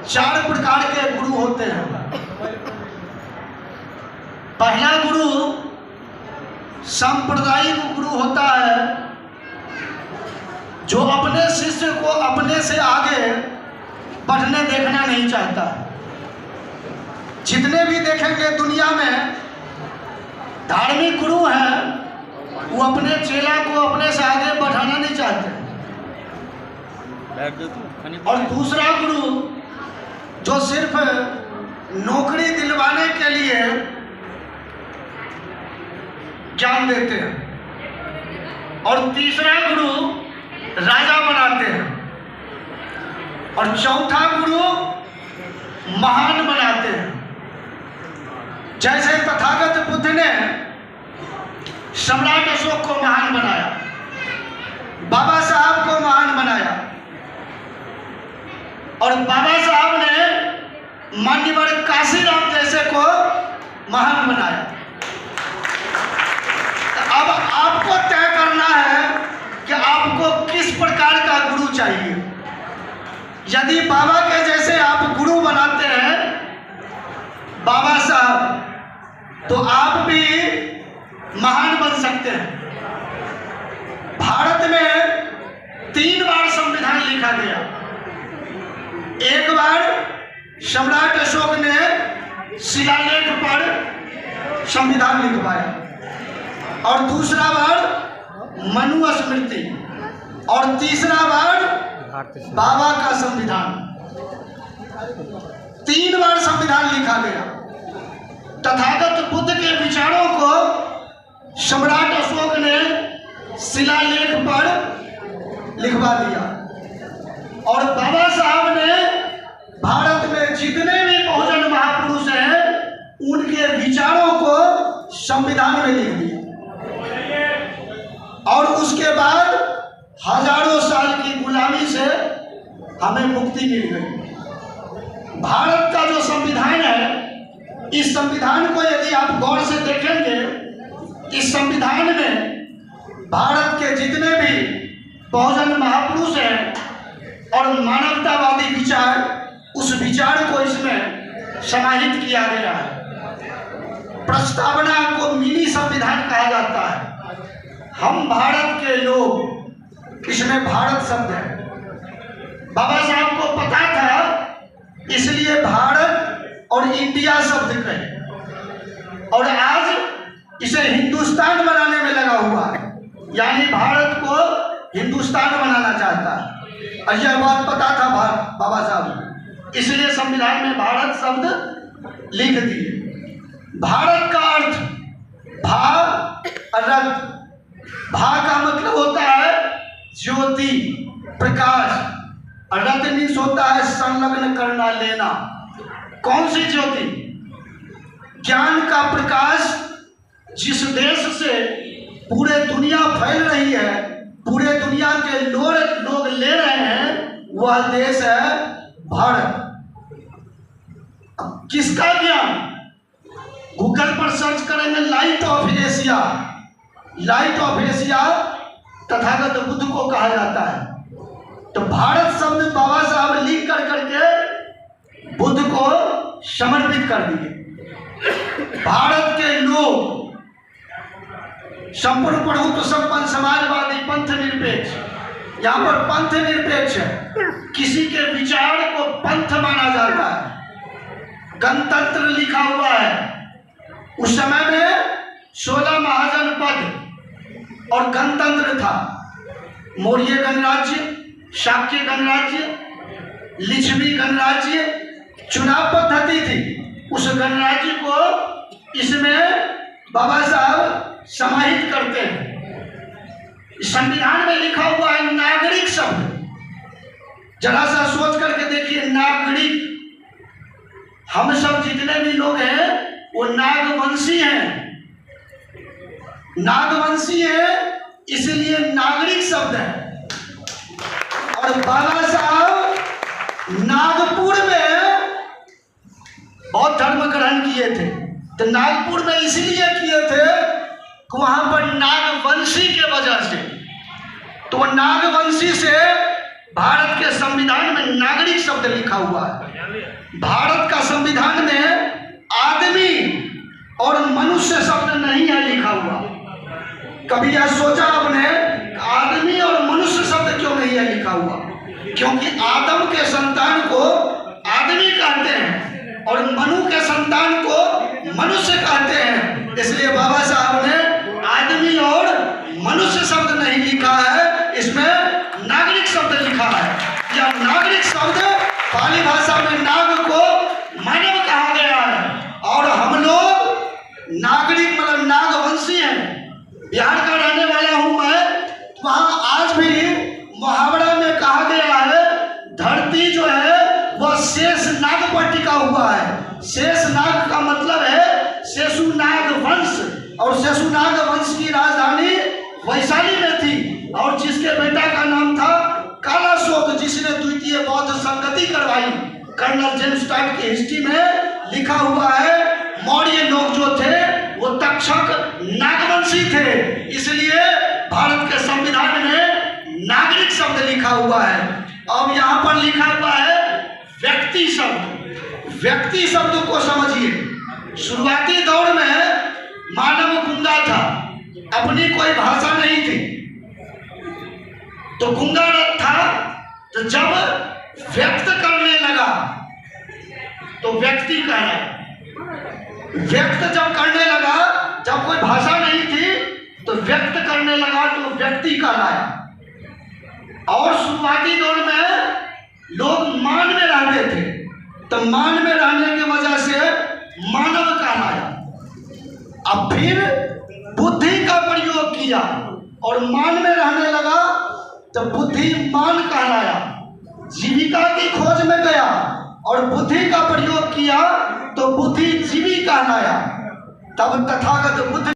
चार प्रकार के गुरु होते हैं। पहला गुरु सांप्रदायिक गुरु होता है, जो अपने शिष्य को अपने से आगे बढ़ने देखना नहीं चाहता। जितने भी देखेंगे दुनिया में धार्मिक गुरु हैं, वो अपने चेला को अपने से आगे बढ़ाना नहीं चाहते। और दूसरा गुरु जो सिर्फ नौकरी दिलवाने के लिए ज्ञान देते हैं। और तीसरा गुरु राजा बनाते हैं। और चौथा गुरु महान बनाते हैं। जैसे तथागत बुद्ध ने सम्राट अशोक को महान बनाया, बाबा साहब को महान बनाया, और बाबा साहब ने मान्यवर काशीराम जैसे को महान बनाया। अब आपको तय करना है कि आपको किस प्रकार का गुरु चाहिए। यदि बाबा के जैसे आप गुरु बनाते हैं बाबा साहब, तो आप भी महान बन सकते हैं। भारत में 3 बार संविधान लिखा गया। एक बार सम्राट अशोक ने शिलालेख पर संविधान लिखवाया, और दूसरा बार मनुस्मृति, और तीसरा बार बाबा का संविधान। 3 बार संविधान लिखा गया। तथागत बुद्ध के विचारों को सम्राट अशोक ने शिलालेख पर लिखवा दिया, और बाबा साहब ने भारत में जितने भी बहुजन महापुरुष हैं उनके विचारों को संविधान में लिख दिया। और उसके बाद हजारों साल की गुलामी से हमें मुक्ति मिल गई। भारत का जो संविधान है, इस संविधान को यदि आप गौर से देखेंगे, इस संविधान में भारत के जितने भी बहुजन महापुरुष हैं और मानवतावादी विचार, उस विचार को इसमें समाहित किया गया है। प्रस्तावना को मिनी संविधान कहा जाता है। हम भारत के लोग, इसमें भारत शब्द है। बाबा साहब को पता था, इसलिए भारत और इंडिया शब्द कहे, और आज इसे हिंदुस्तान बनाने में लगा हुआ है। यानी भारत को हिंदुस्तान बनाना चाहता है, और यह बात पता था बाबा साहब, इसलिए संविधान में भारत शब्द लिख दिए। भारत का अर्थ भारत, भा का मतलब होता है ज्योति, प्रकाश, और रत मीन्स होता है संलग्न करना, लेना। कौन सी ज्योति? ज्ञान का प्रकाश जिस देश से पूरे दुनिया फैल रही है, पूरे दुनिया के लोग ले रहे हैं, वह देश है भारत। अब किसका ज्ञान? गूगल पर सर्च करेंगे light of Asia. Light of Asia Tathagata Buddha को कहा जाता है। तो भारत शब्द बाबा साहब लिख कर करके बुद्ध को समर्पित कर दिए। भारत के लोग संपूर्ण प्रभुत्व संपन्न समाजवादी पंथ निरपेक्ष, यहाँ पर पंथ निरपेक्ष है, किसी के विचार को पंथ माना जाता है। गणतंत्र लिखा हुआ है। उस समय में 16 महाजनपद और गणतंत्र था। मौर्य गणराज्य, शाक्य गणराज्य, लिच्छवी गणराज्य, चुनाव पद्धति थी। उस गणराज्य को इसमें बाबा साहब समाहित करते हैं। संविधान में लिखा हुआ है नागरिक शब्द। जरा सा सोच करके देखिए, नागरिक, हम सब जितने भी लोग हैं वो नागवंशी हैं। नागवंशी है, इसलिए नागरिक शब्द है। और बाबा साहब नागपुर में बौद्ध धर्म ग्रहण किए थे। तो नागपुर में इसलिए किए थे कि वहां पर नागवंशी के वजह से, तो नागवंशी से भारत के संविधान में नागरिक शब्द लिखा हुआ है। भारत का संविधान में आदमी और मनुष्य शब्द नहीं है लिखा हुआ। कभी यह सोचा आपने आदमी और मनुष्य शब्द क्यों नहीं है लिखा हुआ? क्योंकि आदम के संतान को आदमी कहते हैं और मनु के संतान को मनुष्य कहते हैं। इसलिए बाबा साहब ने आदमी और मनुष्य शब्द नहीं लिखा है, इसमें नागरिक शब्द लिखा है। यह नागरिक शब्द पाली भाषा में नाग को मानव कहा गया है और हम लोग नागरिक मतलब नागवंशी हैं। बिहार का रहने वाला हूं मैं, वहां आज भी मुहावरा में कहा गया है धरती जो है वह शेष नाग पर टिका हुआ है। शेष नाग का मतलब है शेषुनाग वंश, और शेषुनाग वंश की राजधानी वैशाली में थी और जिसके बेटा का नाम था कालाशोक, जिसने द्वितीय बौद्ध संगति करवाई। कर्नल जेम्स टाइट की हिस्ट्री में लिखा हुआ है मौर्य लोग जो थे वो तक्षक नागवंशी थे। इसलिए भारत के संविधान में नागरिक शब्द लिखा हुआ है। अब यहाँ पर लिखा हुआ है व्यक्ति शब्द। व्यक्ति शब्द को समझिए। शुरुआती दौर में मानव गूंगा था, अपनी कोई भाषा नहीं थी, तो गूंगा था। तो जब व्यक्त करने लगा तो व्यक्ति कहलाया। व्यक्त जब करने लगा, जब कोई भाषा नहीं थी तो व्यक्त करने लगा तो व्यक्ति कहलाया। और शुरुआती दौर में लोग मान में रहते थे, तो मान में रहने की वजह से मानव कहलाया। अब फिर बुद्धि का प्रयोग किया और मान में रहने लगा तो बुद्धिमान कहलाया। जीविका की खोज में गया और बुद्धि का प्रयोग किया तो बुद्धिजीवी कहलाया। तब तथागत बुद्ध